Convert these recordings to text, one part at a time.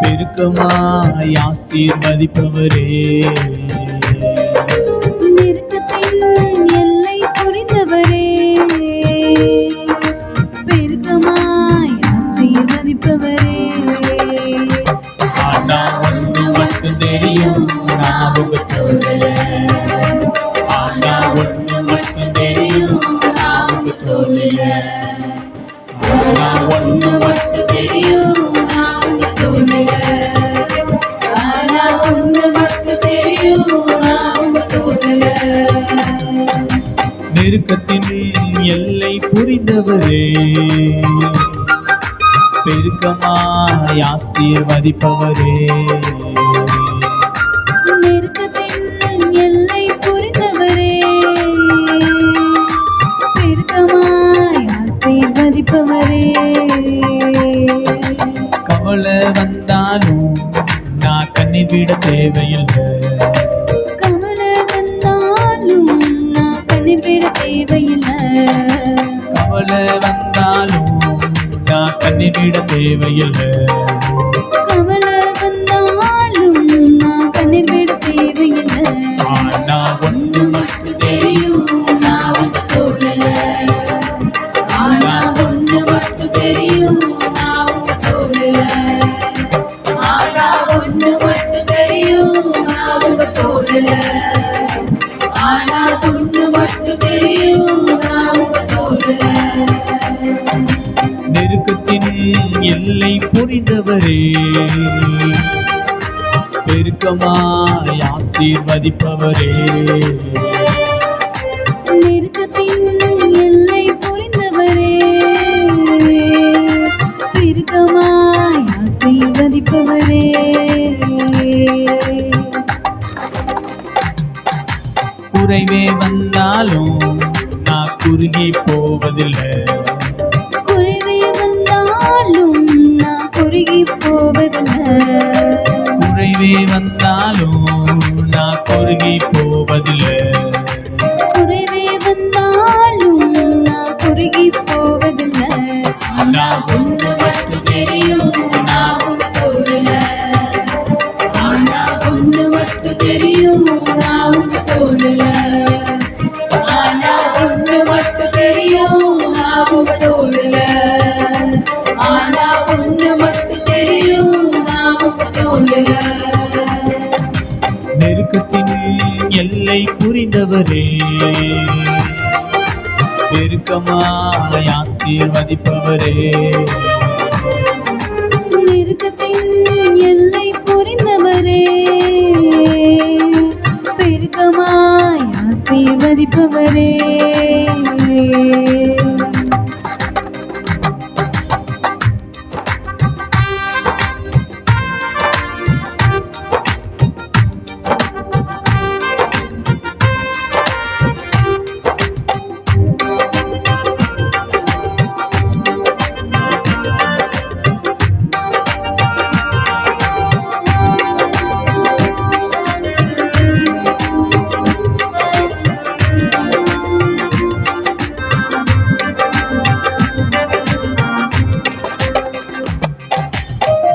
பெருக்கமாய் ஆசீர்வதிப்பவரே, நெருக்கத்தின் எல்லை புரிந்தவரே, பெருக்கமாய் ஆசீர்வதிப்பவரே. ஆனா ஒன்று மட்டும் தெரியும், நான் உங்க தோழல. ஆனா ஒன்று மட்டும் தெரியும், நான் உங்க தோழல. ஆனா ஒன்று மட்டும் தெரியும், நான் உங்க தோழல. ஆனா ஒன்று மட்டும் தெரியும், நான் உங்க தோழல. நெருக்கத்தின் எல்லை புரிந்தவரே, பெருக்கமாய் ஆசீர்வதிப்பவரே, நெருக்கத்தின் எல்லை புரிந்தவரே, பெருக்கமாய் ஆசீர்வதிப்பவரே. கவலை வந்தாலும் நான் கண்ணீர் விட தேவையில்லை. கவலை வந்தாலும் நான் கண்ணீர் விட தேவையில்லை. கவலை வந்தாலும் நான் கண்ணீர் விட தேவையில்லை. கவலை வந்தாலும் நான் கண்ணீர் விட தேவையில்லை. ஆனா ஒன்று மட்டும் தெரியும், நான் உங்க தோழல. ஆனா ஒன்று மட்டும் தெரியும், நான் உங்க தோழல. ஆனா ஒன்று மட்டும் தெரியும், நான் உங்க தோழல. ஆனா ஒன்று மட்டும் தெரியும், நான் உங்க தோழல. நெருக்கத்தின் எல்லை புரிந்தவரே, பெருக்கமாய் ஆசீர்வதிப்பவரே, நெருக்கத்தின் எல்லை புரிந்தவரே, பெருக்கமாய் ஆசீர்வதிப்பவரே. குறைவே வந்தாலும் நான் குறுகி போவதில்லை. குறைவே வந்தாலும் நான் குறுகி போவதில்லை. குறைவே வந்தாலும் நான் குறுகி போவதில்லை. குறைவே வந்தாலும் நான் குறுகி போவதில்லை. ஆனா ஒன்று மட்டும் தெரியும், நான் உங்க தோழல. ஆனா ஒன்று மட்டும் தெரியும், நான் உங்க தோழல. ஆனா ஒன்று மட்டும் தெரியும், நான் உங்க தோழல. ஆனா ஒன்று மட்டும் தெரியும், நான் உங்க தோழல. நெருக்கத்தின் எல்லை புரிந்தவரே, பெருக்கமாய் ஆசீர்வதிப்பவரே, நெருக்கத்தின் எல்லை புரிந்தவரே, பெருக்கமாய் ஆசீர்வதிப்பவரே.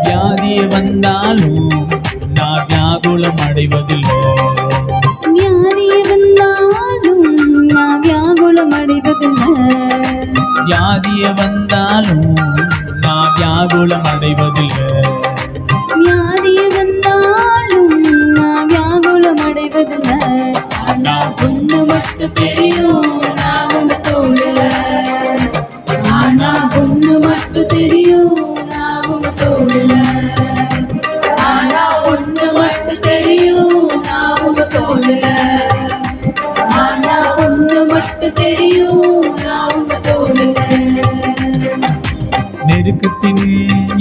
வியாதியே வந்தாலும் நான் வியாகுலம் அடைவதில்லை. வியாதியே வந்தாலும் நான் வியாகுலம் அடைவதில்லை. வியாதியே வந்தாலும் நான் வியாகுலம் அடைவதில்லை. வியாதியே வந்தாலும் நான் வியாகுலம் அடைவதில்லை. ஆனா ஒன்று மட்டும் தெரியும், நான் உங்க தோழல. ஆனா ஒன்று மட்டும் தெரியும், நான் உங்க தோழல. ஆனா ஒன்று மட்டும் தெரியும், நான் உங்க தோழல. ஆனா ஒன்று மட்டும் தெரியும், நான் உங்க தோழல. நெருக்கத்தின்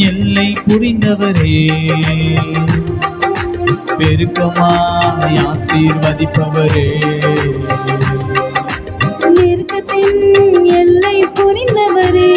எல்லை புரிந்தவரே, பெருக்கமாய் ஆசீர்வதிப்பவரே, நெருக்கத்தின் எல்லை புரிந்தவரே,